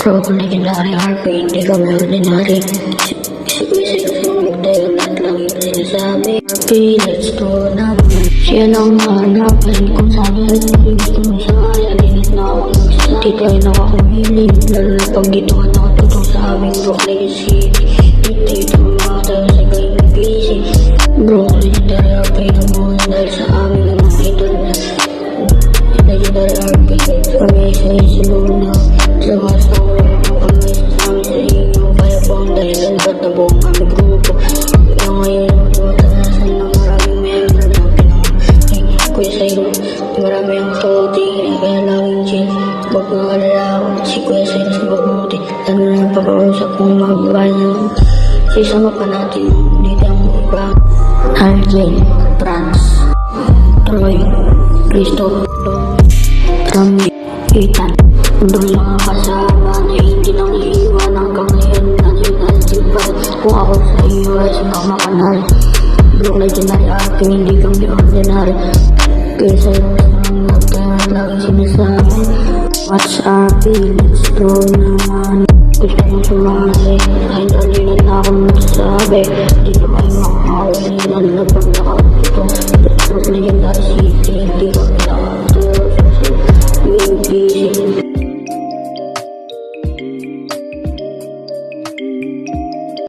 Pro legendary RP, hindi kami ordinary. Dahil lahat lang yung sinasabi. RP, let's go na. Siya lang hanapan kung sana gusto mo sa ayalinit na ako. Dito ay nakakumiling, lalo na pag dito ka nakatutong sa aming Brooklyn City. Dito mga tayo sa kayo nag-easy. Bro, legendary RP na muna dahil sa aming mga idol na legendary RP. Kami sa Luna, sa mga song kami sa amin sa inyo. Kaya po ang dahilan ba't na buong aming grupo. Kaya ngayon matanasan ng maraming member na pinakay Kuya Cyrus. Marami ang toti, kaya laging chill. Huwag mong alala ako, si Kuya Cyrus mabuti. Lalo na ang pag-uusap kong mga babae na sisama pa natin dito ang iba. RJ, France, Troy, Christopher, Rami, Ethan. Doon mga kasama na hindi nang iiwan hanggang ngayon natin pa. Kung ako sa iyo ay sumama ka na. Bro, legendary RP, hindi kami ordinary. Kaya sa'yo ang nagkaya lagi sinasabi. What's RP, let's go naman. Gusto mong sumali, kahit alin na akong magsasabi. Di ko kayo makakawin, lalo na pag nakatuto.